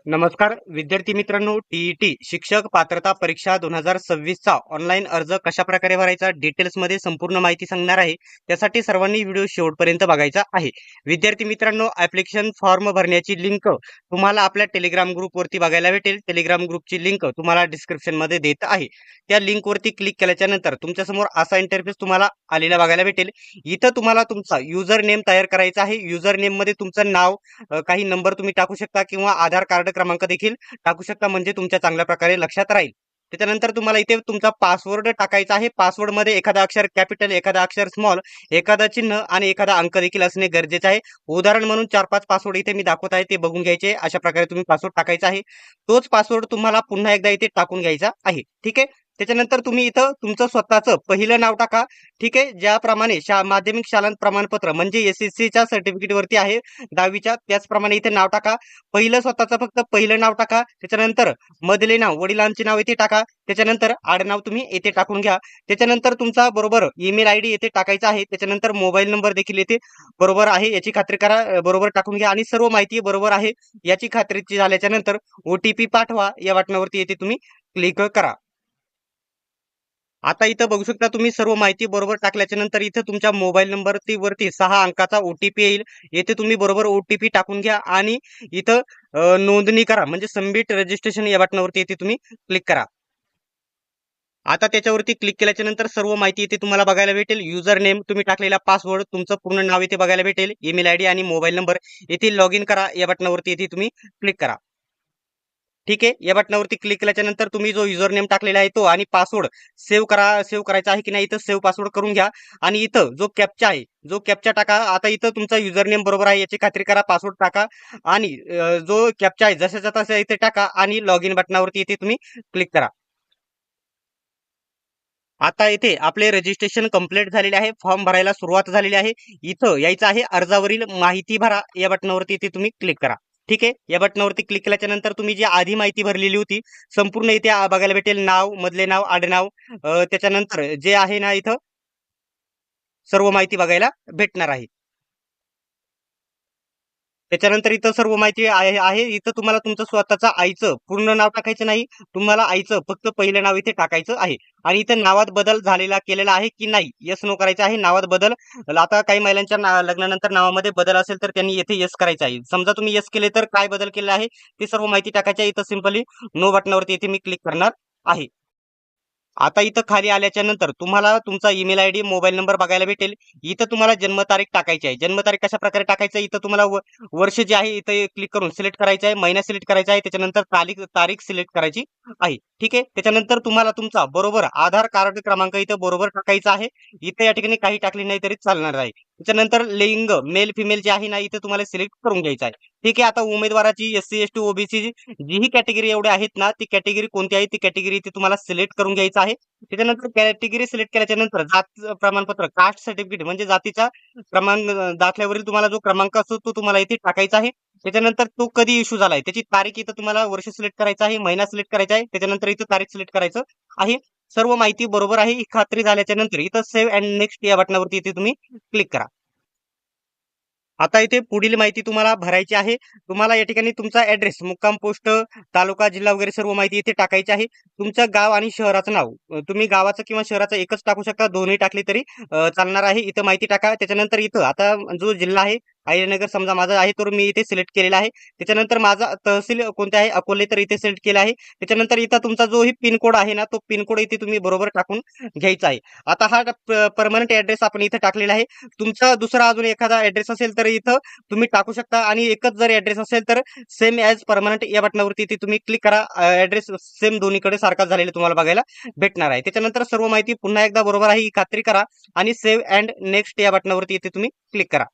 नमस्कार विद्यार्थी मित्रांनो, टीईटी शिक्षक पात्रता परीक्षा 2026 चा ऑनलाईन अर्ज कशा प्रकारे भरायचा डिटेल्स मध्ये संपूर्ण माहिती सांगणार आहे. त्यासाठी सर्वांनी व्हिडिओ शेवटपर्यंत बघायचा आहे. विद्यार्थी मित्रांनो, ऍप्लिकेशन फॉर्म भरण्याची लिंक तुम्हाला आपल्या टेलिग्राम ग्रुप वरती बघायला भेटेल. टेलिग्राम ग्रुपची लिंक तुम्हाला डिस्क्रिप्शन मध्ये देत आहे. त्या लिंक वरती क्लिक केल्याच्या नंतर तुमच्या समोर असा इंटरफेस तुम्हाला आलेला बघायला भेटेल. इथं तुम्हाला तुमचा युजर नेम तयार करायचा आहे. युजर नेम मध्ये तुमचं नाव, काही नंबर तुम्ही टाकू शकता किंवा आधार कार्ड क्रमांक देखील टाकू शकता, म्हणजे तुमच्या चांगल्या प्रकारे लक्षात राहील. त्याच्यानंतर तुम्हाला इथे तुमचा पासवर्ड टाकायचा आहे. पासवर्ड मध्ये एखादा अक्षर कॅपिटल, एखादा अक्षर स्मॉल, एखादा चिन्ह आणि एखादा अंक देखील असणे गरजेचे आहे. उदाहरण म्हणून 4-5 पासवर्ड इथे मी दाखवत आहे, ते बघून घ्यायचे. अशा प्रकारे तुम्ही पासवर्ड टाकायचा आहे. तोच पासवर्ड तुम्हाला पुन्हा एकदा इथे टाकून घ्यायचा आहे. ठीक आहे. त्याच्यानंतर तुम्ही इथं तुमचं स्वतःचं पहिलं नाव टाका. ठीक आहे. ज्याप्रमाणे माध्यमिक शालांत प्रमाणपत्र म्हणजे एसएससीच्या सर्टिफिकेट वरती आहे 10वीच्या, त्याचप्रमाणे इथे नाव टाका. पहिलं स्वतःचं फक्त पहिलं नाव टाका. त्याच्यानंतर मधले नाव, वडिलांचे नाव इथे टाका. त्याच्यानंतर आडनाव तुम्ही येथे टाकून घ्या. त्याच्यानंतर तुमचा बरोबर ईमेल आयडी येथे टाकायचा आहे. त्याच्यानंतर मोबाईल नंबर देखील येथे बरोबर आहे याची खात्री करा. बरोबर टाकून घ्या आणि सर्व माहिती बरोबर आहे याची खात्री झाल्याच्या नंतर ओटीपी पाठवा या बटनावरती येथे तुम्ही क्लिक करा. आता इथं बघू शकता तुम्ही सर्व माहिती बरोबर टाकल्याच्या नंतर इथं तुमच्या मोबाईल नंबर वरती 6 अंकाचा ओटीपी येईल. येथे तुम्ही बरोबर ओटीपी टाकून घ्या आणि इथं नोंदणी करा, म्हणजे सबमिट रजिस्ट्रेशन या बटनावरती येथे तुम्ही क्लिक करा. आता त्याच्यावरती क्लिक केल्याच्या नंतर सर्व माहिती इथे तुम्हाला बघायला भेटेल. युजर नेम, तुम्ही टाकलेला पासवर्ड, तुमचं पूर्ण नाव इथे बघायला भेटेल. ईमेल आयडी आणि मोबाईल नंबर. येथे लॉग इन करा या बटनावरती येथे तुम्ही क्लिक करा. ठीक आहे. या बटनावरती क्लिक केल्याच्या नंतर तुम्ही जो युजर नेम टाकलेला आहे तो आणि पासवर्ड सेव्ह करायचा आहे की नाही, इथं सेव्ह पासवर्ड करून घ्या. आणि इथं जो कॅप्चा आहे, जो कॅप्चा टाका. आता इथं तुमचा युजर नेम बरोबर आहे याची खात्री करा. पासवर्ड टाका आणि जो कॅप्चा आहे जशाच्या तसा इथे टाका आणि लॉग इन बटनावरती इथे तुम्ही क्लिक करा. आता इथे आपले रजिस्ट्रेशन कंप्लीट झालेले आहे. फॉर्म भरायला सुरुवात झालेली आहे. इथं यायचं आहे अर्जावरील माहिती भरा या बटनावरती इथे तुम्ही क्लिक करा. ठीक आहे. या बटनावरती क्लिक केल्याच्या नंतर तुम्ही जी आधी माहिती भरलेली होती संपूर्ण इथे बघायला भेटेल. नाव, मधले नाव, आडनाव, त्याच्यानंतर जे आहे ना इथं सर्व माहिती बघायला भेटणार आहे. त्याच्यानंतर इथं सर्व माहिती आहे. इथं तुम्हाला तुमचं स्वतःचं आईचं पूर्ण नाव टाकायचं नाही. तुम्हाला आईचं फक्त पहिलं नाव इथे टाकायचं आहे. आणि इथं नावात बदल केलेला आहे की नाही, यस नो करायचं आहे. नावात बदल, आता काही महिलांच्या लग्नानंतर नावामध्ये बदल असेल तर त्यांनी येथे यस करायचं आहे. समजा तुम्ही यस केले तर काय बदल केला आहे ते सर्व माहिती टाकायची आहे. इथं सिंपली नो बटनावरती इथे मी क्लिक करणार आहे. आता इथं खाली आल्याच्या नंतर तुम्हाला तुमचा ईमेल आयडी, मोबाईल नंबर बघायला भेटेल. इथं तुम्हाला जन्मतारीख टाकायची आहे. जन्मतारीख कशा प्रकारे टाकायचं, इथं तुम्हाला वर्ष जे आहे इथे क्लिक करून सिलेक्ट करायचं आहे. महिना सिलेक्ट करायचा आहे. त्याच्यानंतर तारीख सिलेक्ट करायची आहे. ठीक आहे. त्याच्यानंतर तुम्हाला तुमचा बरोबर आधार कार्ड क्रमांक इथं बरोबर टाकायचा आहे. इथे या ठिकाणी काही टाकले नाही तरी चालणार आहे. त्याच्यानंतर लिंग मेल फिमेल जे आहे ना इथे तुम्हाला सिलेक्ट करून घ्यायचं आहे. ठीक आहे. आता उमेदवाराची एससी एसटी ओबीसी जीही कॅटेगरी एवढे आहेत ना, ती कॅटेगरी कोणती आहे ती कॅटेगरी इथे तुम्हाला सिलेक्ट करून घ्यायचं आहे. त्याच्यानंतर कॅटेगरी सिलेक्ट केल्याच्या नंतर जात प्रमाणपत्र, कास्ट सर्टिफिकेट म्हणजे जातीचा क्रमांक, दाखल्यावरील तुम्हाला जो क्रमांक असतो तो तुम्हाला इथे टाकायचा आहे. त्याच्यानंतर तो कधी इश्यू झालाय त्याची तारीख इथं तुम्हाला वर्ष सिलेक्ट करायचं आहे, महिना सिलेक्ट करायचा आहे. त्याच्यानंतर इथं तारीख सिलेक्ट करायचं आहे. सर्व माहिती बरोबर आहे ही खात्री झाल्याच्या नंतर इथं सेव्ह अँड नेक्स्ट या बटनावरती इथे तुम्ही क्लिक करा. आता इथे पुढील माहिती तुम्हाला भरायची आहे. तुम्हाला या ठिकाणी तुमचा ऍड्रेस, मुक्काम पोस्ट, तालुका, जिल्हा वगैरे सर्व माहिती इथे टाकायची आहे. तुमचं गाव आणि शहराचं नाव, तुम्ही गावाचं किंवा शहराचं एकच टाकू शकता, दोन्ही टाकले तरी चालणार आहे. इथं माहिती टाका. त्याच्यानंतर इथं आता जो जिल्हा आहे अहिल्यानगर समजा माझा आहे, तर मी इथे सिलेक्ट केलेला आहे. त्याच्यानंतर माझा तहसील कोणते आहे, अकोले, तर इथे सिलेक्ट केला आहे. त्याच्यानंतर इथं तुमचा जो ही पिनकोड आहे ना, तो पिनकोड इथे तुम्ही बरोबर टाकून घ्यायचा आहे. आता हा परमनंट ऍड्रेस आपण इथे टाकलेला आहे. तुमचा दुसरा अजून एखादा ऍड्रेस असेल तर इथं तुम्ही टाकू शकता आणि एकच जर ऍड्रेस असेल तर सेम ॲज परमनंट या बटनावरती इथे तुम्ही क्लिक करा. ऍड्रेस सेम दोन्हीकडे सारखाच झालेला तुम्हाला बघायला भेटणार आहे. त्याच्यानंतर सर्व माहिती पुन्हा एकदा बरोबर आहे ही खात्री करा आणि सेव्ह अँड नेक्स्ट या बटनावरती इथे तुम्ही क्लिक करा.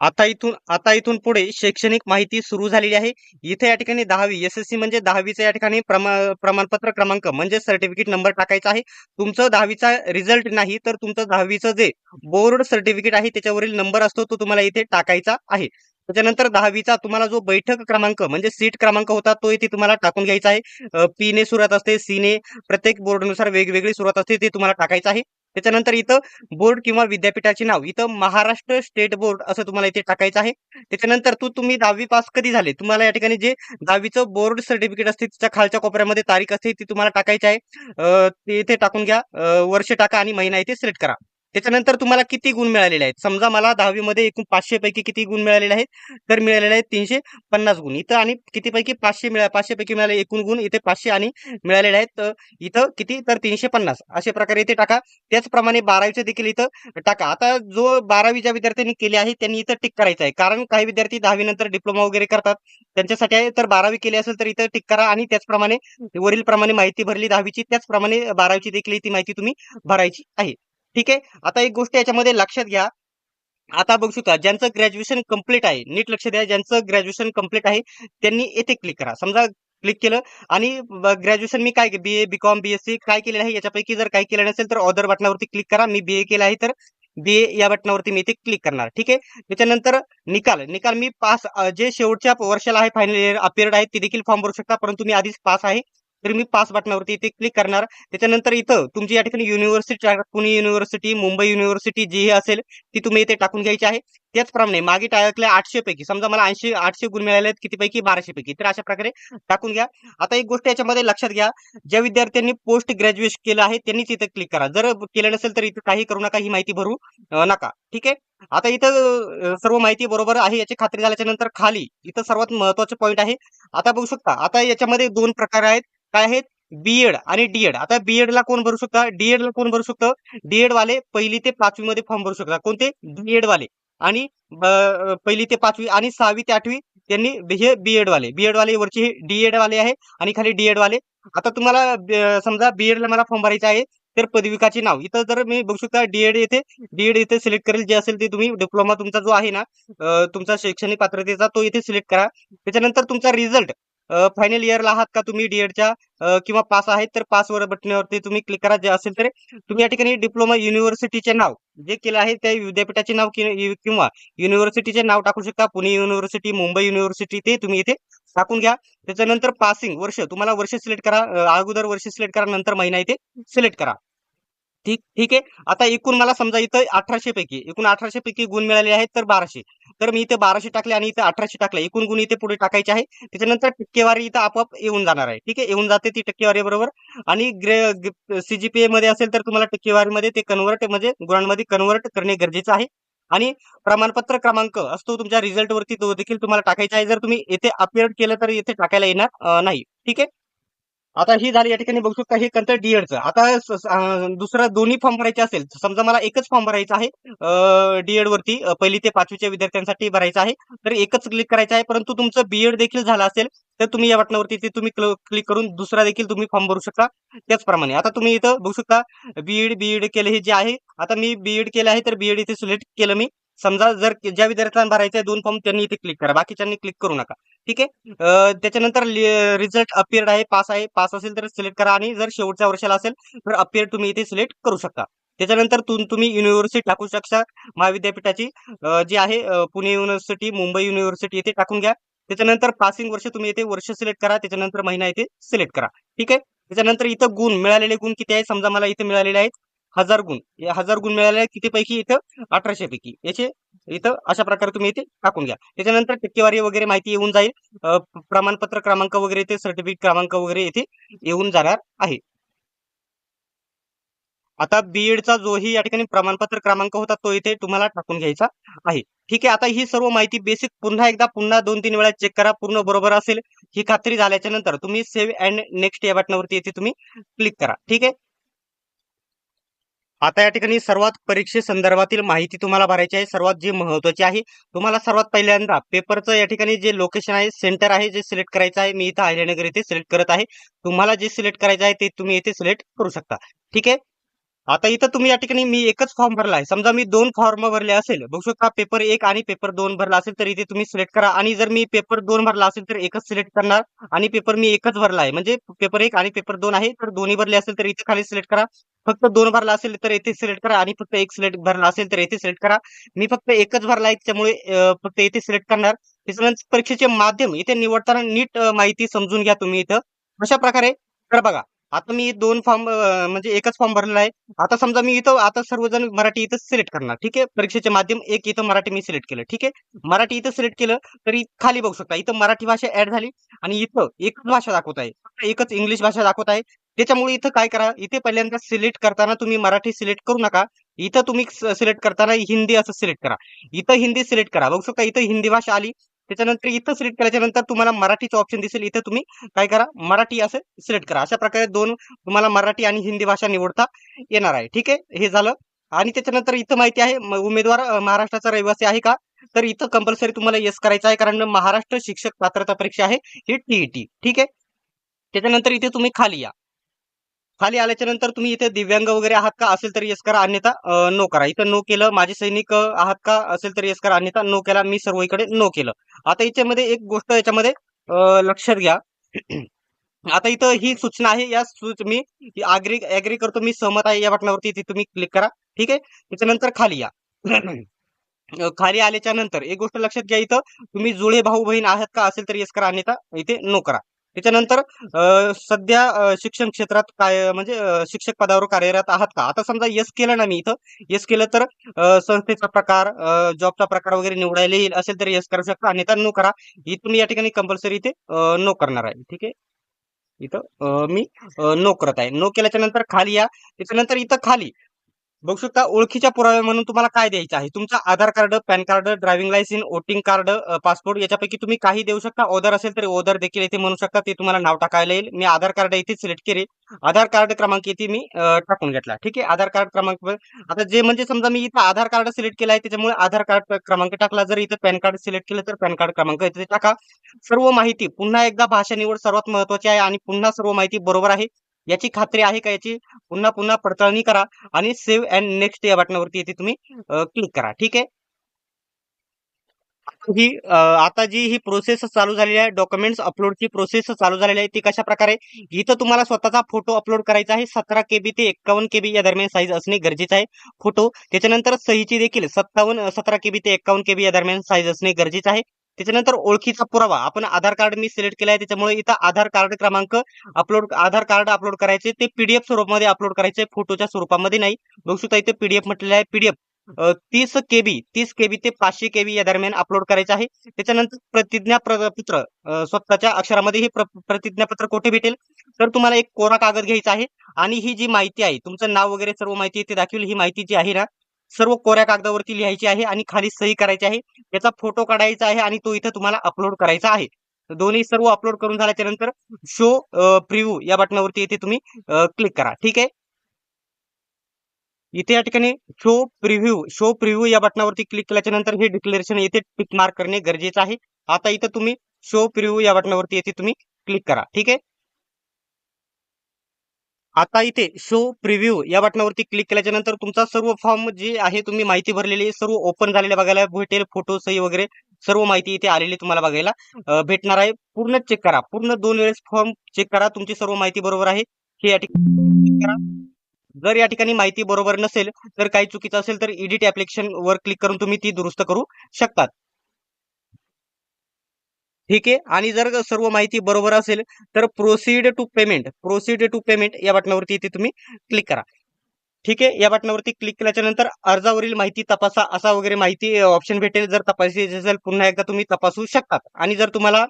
आता इथून पुढे शैक्षणिक माहिती सुरू झालेली आहे. इथे या ठिकाणी 10वी एसएससी म्हणजे 10वीचं या ठिकाणी प्रमाणपत्र क्रमांक म्हणजे सर्टिफिकेट नंबर टाकायचा आहे. तुमचं 10वीचा रिझल्ट नाही तर तुमचं 10वीचं जे बोर्ड सर्टिफिकेट आहे त्याच्यावरील नंबर असतो तो तुम्हाला इथे टाकायचा आहे. त्याच्यानंतर 10वीचा तुम्हाला जो बैठक क्रमांक म्हणजे सीट क्रमांक होता तो इथे तुम्हाला टाकून घ्यायचा आहे. पी ने सुरुवात असते, सी ने, प्रत्येक बोर्डनुसार वेगवेगळी सुरुवात असते, ते तुम्हाला टाकायचं आहे. त्याच्यानंतर इथं बोर्ड किंवा विद्यापीठाचे नाव, इथं महाराष्ट्र स्टेट बोर्ड असं तुम्हाला इथे टाकायचं आहे. त्याच्यानंतर तुम्ही 10वी पास कधी झाले, तुम्हाला या ठिकाणी जे 10वीचं बोर्ड सर्टिफिकेट असते त्याच्या खालच्या कोपऱ्यामध्ये तारीख असते ती तुम्हाला टाकायची आहे. ते इथे टाकून घ्या. वर्ष टाका आणि महिना इथे सिलेक्ट करा. त्याच्यानंतर तुम्हाला किती गुण मिळालेले आहेत, समजा मला 10वी मध्ये एकूण 500 पैकी किती गुण मिळालेले आहेत, तर मिळालेले आहेत 350 गुण. इथं आणि किती पैकी 500 पैकी मिळाले एकूण गुण इथे 500 आणि मिळालेले आहेत इथं किती, तर 350. अशा प्रकारे इथे टाका. त्याचप्रमाणे 12वीचे देखील इथं टाका. आता जो 12वी ज्या विद्यार्थ्यांनी केली आहे त्यांनी इथं टिक करायचं आहे, कारण काही विद्यार्थी 10वी नंतर डिप्लोमा वगैरे करतात त्यांच्यासाठी आहे. तर 12वी केली असेल तर इथं टिक करा आणि त्याचप्रमाणे वरील प्रमाणे माहिती भरली 10वीची त्याचप्रमाणे 12वीची देखील ती माहिती तुम्ही भरायची आहे. ठीक आहे. आता एक गोष्ट याच्यामध्ये लक्षात घ्या. आता बघू शकता ज्यांचं ग्रॅज्युएशन कंप्लीट आहे, नीट लक्ष द्या, ज्यांचं ग्रॅज्युएशन कंप्लीट आहे त्यांनी येथे क्लिक करा. समजा क्लिक केलं आणि ग्रॅज्युएशन मी काय बीए बीकॉम बीएससी काय केलेलं आहे याच्यापैकी जर काही केलं नसेल तर ऑदर बटनावरती क्लिक करा. मी बीए केलं आहे तर बीए या बटनावरती मी इथे क्लिक करणार. ठीक आहे. त्याच्यानंतर निकाल निकाल मी पास, जे शेवटच्या वर्षाला आहे फायनल इयर अपियर्ड आहे ते देखील फॉर्म भरू शकता, परंतु मी आधीच पास आहे तर मी पास बटनावरती इथे क्लिक करणार. त्याच्यानंतर इथं तुमची या ठिकाणी university, Pune university, Mumbai university जी असेल ती तुम्ही इथे टाकून घ्यायची आहे. त्याचप्रमाणे मागे टाकले 800 पैकी, समजा मला 800 गुण मिळाले आहेत किती पैकी, 1200 पैकी, तर अशा प्रकारे टाकून घ्या. आता एक गोष्ट याच्यामध्ये लक्षात घ्या, ज्या विद्यार्थ्यांनी पोस्ट ग्रॅज्युएशन केलं आहे त्यांनीच इथे क्लिक करा. जर केलं नसेल तर इथं काही करू नका, ही माहिती भरू नका. ठीक आहे. आता इथं सर्व माहिती बरोबर आहे याची खात्री झाल्याच्या नंतर खाली इथं सर्वात महत्वाचं पॉईंट आहे. आता बघू शकता, आता याच्यामध्ये दोन प्रकार आहेत. काय आहेत, बीएड आणि डीएड. आता बीएड ला कोण भरू शकता, डीएड ला कोण भरू शकतं, डीएड वाले 1ली ते 5वी मध्ये फॉर्म भरू शकता. कोणते, डीएड वाले. आणि 1ली ते 5वी आणि 6वी ते 8वी त्यांनी हे बीएड वाले वरचे हे डीएड वाले आहे आणि खाली डीएड वाले. आता तुम्हाला समजा बीएड ला मला फॉर्म भरायचा आहे तर पदविकाचे नाव इथं जर मी बघू शकता डीएड येथे सिलेक्ट करेल, जे असेल ते तुम्ही डिप्लोमा तुमचा जो आहे ना तुमचा शैक्षणिक पात्रतेचा तो इथे सिलेक्ट करा. त्याच्यानंतर तुमचा रिझल्ट, फायनल इयरला आहात का तुम्ही डीएडच्या किंवा पास आहेत तर पास वर बटनावरती तुम्ही क्लिक करा. जे असेल तर तुम्ही या ठिकाणी डिप्लोमा युनिव्हर्सिटीचे नाव जे केलं आहे त्या विद्यापीठाचे नाव किंवा युनिव्हर्सिटीचे नाव टाकू शकता. पुणे युनिव्हर्सिटी, मुंबई युनिव्हर्सिटी ते तुम्ही इथे टाकून घ्या. त्याच्यानंतर पासिंग वर्ष, तुम्हाला वर्ष सिलेक्ट करा. अगोदर वर्ष सिलेक्ट करा, नंतर महिना इथे सिलेक्ट करा. ठीक ठीक आहे. आता एकूण मला समजा इथं 1800 पैकी एकूण 1800 पैकी गुण मिळाले आहेत तर 1200, तर मी इथे 1200 टाकले आणि इथे 1800 टाकले. एकूण गुण इथे पुढे टाकायचे आहे. त्याच्यानंतर टक्केवारी इथं आपोआप येऊन जाणार आहे. ठीक आहे, येऊन जाते ती टक्केवारी बरोबर. आणि सीजीपीए मध्ये असेल तर तुम्हाला टक्केवारीमध्ये ते कन्वर्ट म्हणजे गुणांमध्ये कन्वर्ट करणे गरजेचं आहे. आणि प्रमाणपत्र क्रमांक असतो तुमच्या रिझल्ट वरती, तो देखील तुम्हाला टाकायचा आहे. जर तुम्ही येथे अपलोड केलं तर येथे टाकायला येणार नाही. ठीक आहे. आता ही झाली या ठिकाणी बघू शकता हे कंटेंट डीएडचं. आता दुसरा दोन्ही फॉर्म भरायचे असेल, समजा मला एकच फॉर्म भरायचा आहे डीएड वरती 1ली ते 5वीच्या विद्यार्थ्यांसाठी भरायचा आहे तर एकच क्लिक करायचं आहे. परंतु तुमचं बीएड देखील झालं असेल तर तुम्ही या बटनावरती ते तुम्ही क्लिक करून दुसरा देखील तुम्ही फॉर्म भरू शकता. त्याचप्रमाणे आता तुम्ही इथं बघू शकता बीएड केलं हे जे आहे. आता मी बीएड केलं आहे तर बीएड इथे सिलेक्ट केलं मी. समजा जर ज्या विद्यार्थ्यांना भरायचे आहे 2 फॉर्म त्यांनी इथे क्लिक करा, बाकीच्यांनी क्लिक करू नका. ठीक आहे. त्याच्यानंतर रिझल्ट अपियर्ड आहे, पास असेल तर सिलेक्ट करा आणि जर शेवटच्या वर्षाला असेल तर अपियर तुम्ही इथे सिलेक्ट करू शकता. त्याच्यानंतर तुम्ही युनिव्हर्सिटी टाकू शकता महाविद्यापीठाची जी आहे पुणे युनिव्हर्सिटी, मुंबई युनिव्हर्सिटी इथे टाकून घ्या. त्याच्यानंतर पासिंग वर्ष तुम्ही इथे वर्ष सिलेक्ट करा, त्याच्यानंतर महिना इथे सिलेक्ट करा. ठीक आहे. त्याच्यानंतर इथं गुण मिळालेले गुण किती आहे, समजा मला इथे मिळालेले आहेत 1000 गुण. या 1000 गुण मिळालेले आहेत किती पैकी, इथं 1800 पैकी. याचे इथं अशा प्रकारे तुम्ही इथे टाकून घ्या. त्याच्यानंतर टक्केवारी वगैरे माहिती येऊन जाईल. प्रमाणपत्र क्रमांक वगैरे इथे, सर्टिफिकेट क्रमांक वगैरे इथे येऊन जाणार आहे. आता बीएडचा जोही या ठिकाणी प्रमाणपत्र क्रमांक होता तो इथे तुम्हाला टाकून घ्यायचा आहे. ठीक आहे. आता ही सर्व माहिती बेसिक पुन्हा 2-3 वेळा चेक करा, पूर्ण बरोबर असेल ही खात्री झाल्याच्या नंतर तुम्ही सेव्ह अँड नेक्स्ट या बटनावरती इथे तुम्ही क्लिक करा. ठीक आहे. आता या ठिकाणी सर्वात परीक्षेसंदर्भातील माहिती तुम्हाला भरायची आहे, सर्वात जी महत्वाची आहे. तुम्हाला सर्वात पहिल्यांदा पेपरचं या ठिकाणी जे लोकेशन आहे, सेंटर आहे, जे सिलेक्ट करायचं आहे. मी इथं अहिल्यानगर इथे सिलेक्ट करत आहे. तुम्हाला जे सिलेक्ट करायचं आहे ते तुम्ही इथे सिलेक्ट करू शकता. ठीक आहे. आता इथं तुम्ही या ठिकाणी मी एकच फॉर्म भरला आहे. समजा मी 2 फॉर्म भरले असेल, बघू शकता पेपर 1 आणि पेपर 2 भरला असेल तर इथे तुम्ही सिलेक्ट करा. आणि जर मी पेपर 2 भरला असेल तर एकच सिलेक्ट करणार. आणि पेपर मी एकच भरला आहे म्हणजे पेपर 1 आणि पेपर 2 आहे, तर दोन्ही भरले असेल तर इथे खाली सिलेक्ट करा. फक्त 2 भरला असेल तर इथे सिलेक्ट करा आणि फक्त 1 सिलेक्ट भरला असेल तर इथे सिलेक्ट करा. मी फक्त एकच भरला आहे त्यामुळे फक्त इथे सिलेक्ट करणार. त्याच्यानंतर परीक्षेचे माध्यम इथे निवडताना नीट माहिती समजून घ्या तुम्ही इथं. अशा प्रकारे तर बघा, आता मी दोन फॉर्म म्हणजे एकच फॉर्म भरलेला आहे. आता समजा मी इथं आता सर्वजण मराठी इथं सिलेक्ट करणार. ठीक आहे. परीक्षेचे माध्यम एक इथं मराठी मी सिलेक्ट केलं. ठीक आहे. मराठी इथं सिलेक्ट केलं तरी खाली बघू शकता इथं मराठी भाषा ऍड झाली आणि इथं एकच भाषा दाखवत आहे. फक्त एकच इंग्लिश भाषा दाखवत आहे. त्याच्यामुळे इथं काय करा, इथे पहिल्यांदा सिलेक्ट करताना तुम्ही मराठी सिलेक्ट करू नका. इथं तुम्ही सिलेक्ट करताना हिंदी असं सिलेक्ट करा. इथं हिंदी सिलेक्ट करा. बघू शकता इथं हिंदी भाषा आली. त्याच्यानंतर इथं सिलेक्ट केल्याच्या नंतर तुम्हाला मराठीचं ऑप्शन दिसेल. इथं तुम्ही काय करा, मराठी असं सिलेक्ट करा. अशा प्रकारे दोन तुम्हाला मराठी आणि हिंदी भाषा निवडता येणार आहे. ठीक आहे. हे झालं. आणि त्याच्यानंतर इथं माहिती आहे उमेदवार महाराष्ट्राचा रहिवासी आहे का, तर इथं कंपल्सरी तुम्हाला येस करायचं आहे, कारण महाराष्ट्र शिक्षक पात्रता परीक्षा आहे ही टीईटी. ठीक आहे. त्याच्यानंतर इथे तुम्ही खाली या. खाली आल्याच्या नंतर तुम्ही इथे दिव्यांग वगैरे आहात का असेल तर येस करा, अन्यथा नो करा. इथं नो केलं. माझे सैनिक आहात का असेल तर येस करा, अन्यथा नो केला. मी सर्व इकडे नो केलं. आता याच्यामध्ये एक गोष्ट याच्यामध्ये लक्षात घ्या. आता इथं ही सूचना आहे. मी ऍग्री करतो, मी सहमत आहे या बटनावरती इथे तुम्ही क्लिक करा. ठीक आहे. त्याच्यानंतर खाली या. खाली आल्याच्या नंतर एक गोष्ट लक्षात घ्या, इथं तुम्ही जुळे भाऊ बहीण आहात का असेल तर येस करा, अन्यथा इथे नो करा. त्याच्यानंतर सध्या शिक्षण क्षेत्रात काय म्हणजे शिक्षक पदावर कार्यरत आहात का. आता समजा येस केलं ना मी इथं, येस केलं तर संस्थेचा प्रकार, जॉबचा प्रकार वगैरे निवडायला येईल. असेल तर येस करू शकता, अन्यथा नो करा. ही तुम्ही या ठिकाणी कंपल्सरी इथे नो करणार आहे. ठीक आहे. इथं मी नो करत आहे. नो केल्याच्या नंतर खाली या. त्याच्यानंतर इथं खाली बघू शकता ओळखीच्या पुरावे म्हणून तुम्हाला काय द्यायचं आहे. तुमचा Aadhaar card, PAN card, driving licence, voting card, passport याच्यापैकी तुम्ही काही देऊ शकता. ओदर असेल तर ओदर देखील इथे म्हणू शकता. ते तुम्हाला नाव टाकायला येईल. मी आधार कार्ड इथे सिलेक्ट केले. आधार कार्ड क्रमांक इथे मी टाकून घेतला. ठीक आहे. आधार कार्ड क्रमांक आता जे म्हणजे समजा मी इथं आधार कार्ड सिलेक्ट केला आहे, त्याच्यामुळे आधार कार्ड क्रमांक टाकला. जर इथं पॅन कार्ड सिलेक्ट केलं तर पॅन कार्ड क्रमांक इथे टाका. सर्व माहिती पुन्हा एकदा भाषा निवड सर्वात महत्वाची आहे आणि पुन्हा सर्व माहिती बरोबर आहे याची खात्री आहे का याची पुन्हा पुन्हा पडताळणी करा आणि सेव्ह अँड नेक्स्ट या बटनावरती इथे तुम्ही क्लिक करा. ठीक आहे. आता जी ही प्रोसेस चालू झालेली आहे, डॉक्युमेंट्स अपलोडची प्रोसेस चालू झालेली आहे, ती कशा प्रकारे, इथं तुम्हाला स्वतःचा फोटो अपलोड करायचा आहे. 17 KB ते 51 KB या दरम्यान साईज असणे गरजेचं आहे फोटो. त्याच्यानंतर सहीची देखील 17 KB ते 51 KB या दरम्यान साईज असणे गरजेचं आहे. त्याच्यानंतर ओळखीचा पुरावा, आपण आधार कार्ड मी सिलेक्ट केला आहे, त्याच्यामुळे इथं आधार कार्ड क्रमांक आधार कार्ड अपलोड करायचे. ते पीडीएफ स्वरूपामध्ये अपलोड करायचे, फोटोच्या स्वरूपामध्ये नाही. बघू शकता इथे पीडीएफ म्हटलेलं आहे. पीडीएफ 30 KB ते 500 KB या दरम्यान अपलोड करायचं आहे. त्याच्यानंतर प्रतिज्ञापत्र स्वतःच्या अक्षरामध्ये हे प्रतिज्ञापत्र कुठे भेटेल, तर तुम्हाला एक कोरा कागद घ्यायचा आहे आणि ही जी माहिती आहे, तुमचं नाव वगैरे सर्व माहिती इथे दाखवेल. ही माहिती जी आहे ना, सर्व कोऱ्या कागदावरती लिहायची आहे आणि खाली सही करायची आहे. त्याचा फोटो काढायचा आहे आणि तो इथं तुम्हाला अपलोड करायचा आहे. दोन्ही सर्व अपलोड करून झाल्याच्या नंतर शो प्रिव्ह्यू या बटनावरती इथे तुम्ही क्लिक करा. ठीक आहे. इथे या ठिकाणी शो प्रिव्ह्यू या बटनावरती क्लिक केल्याच्या नंतर हे डिक्लेरेशन इथे टिक मार्क करणे गरजेचं आहे. आता इथं तुम्ही शो प्रिव्ह्यू या बटनावरती इथे तुम्ही क्लिक करा. ठीक आहे. आता इथे शो प्रिव्ह्यू या बटनावरती क्लिक केल्याच्या नंतर तुमचा सर्व फॉर्म जे आहे तुम्ही माहिती भरलेली आहे सर्व ओपन झालेले बघायला भेटेल. फोटो सही वगैरे सर्व माहिती इथे आलेली तुम्हाला बघायला भेटणार आहे. पूर्ण चेक करा. पूर्ण 2 वेळेस फॉर्म चेक करा. तुमची सर्व माहिती बरोबर आहे हे या ठिकाणी check करा. जर या ठिकाणी माहिती बरोबर नसेल, तर काही चुकीचं असेल तर एडिट ऍप्लिकेशन वर क्लिक करून तुम्ही ती दुरुस्त करू शकतात. ठीक आहे. आणि जर सर्व माहिती बरोबर असेल तर प्रोसीड टू पेमेंट या बटनावरती इथे तुम्ही क्लिक करा. ठीक आहे. या बटनावरती क्लिक केल्याच्या नंतर अर्जावरील माहिती तपासा असा वगैरे माहिती ऑप्शन भेटेल. जर तपासायची असेल पुन्हा एकदा तुम्ही तपासू शकतात. आणि जर तुम्हाला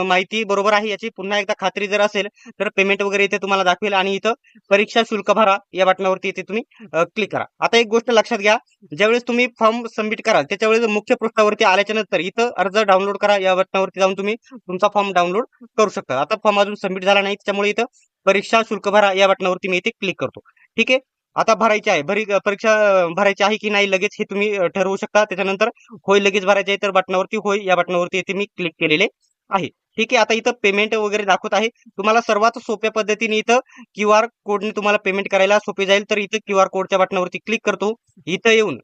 माहिती बरोबर आहे याची पुन्हा एकदा खात्री जर असेल तर पेमेंट वगैरे इथे तुम्हाला दाखवेल आणि इथं परीक्षा शुल्क भरा या बटनावरती इथे तुम्ही क्लिक करा. आता एक गोष्ट लक्षात घ्या, ज्यावेळेस तुम्ही फॉर्म सबमिट कराल त्याच्यावेळेस मुख्य पृष्ठावरती आल्याच्या नंतर इथं अर्ज डाउनलोड करा या बटनावरती जाऊन तुम्ही तुमचा फॉर्म डाउनलोड करू शकता. आता फॉर्म अजून सबमिट झाला नाही, त्याच्यामुळे इथं परीक्षा शुल्क भरा या बटनावरती मी इथे क्लिक करतो. ठीक आहे. आता भरायची आहे परीक्षा भरायची आहे की नाही लगेच हे तुम्ही ठरवू शकता. त्याच्यानंतर होय लगेच भरायची आहे तर बटनावरती होय या बटनावरती इथे मी क्लिक केलेले आहे. ठीक आहे. आता इथं पेमेंट वगैरे दाखवत आहे. तुम्हाला सर्वात सोप्या पद्धतीने इथं QR कोडने तुम्हाला पेमेंट करायला सोपे जाईल. तर इथं QR कोडच्या बटनावरती क्लिक करतो. इथं येऊन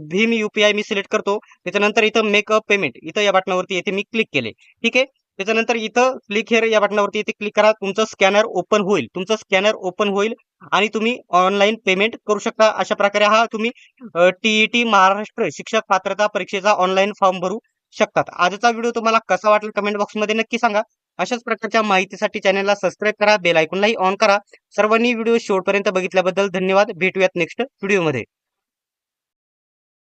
भीम UPI मी सिलेक्ट करतो. त्याच्यानंतर इथं मेक अ पेमेंट इथं या बटनावरती इथे मी क्लिक केले. ठीक आहे. त्याच्यानंतर इथं क्लिक हिअर या बटनावरती इथे क्लिक करा. तुमचं स्कॅनर ओपन होईल आणि तुम्ही ऑनलाईन पेमेंट करू शकता. अशा प्रकारे हा तुम्ही टीईटी महाराष्ट्र शिक्षक पात्रता परीक्षेचा ऑनलाईन फॉर्म भरू शकतात. आजचा व्हिडिओ तुम्हाला कसा वाटला कमेंट बॉक्समध्ये नक्की सांगा. अशाच प्रकारच्या माहितीसाठी चॅनलला सबस्क्राईब करा, बेल आयकॉनलाही ऑन करा. सर्वांनी व्हिडिओ शेवटपर्यंत बघितल्याबद्दल धन्यवाद. भेटूयात नेक्स्ट व्हिडिओमध्ये.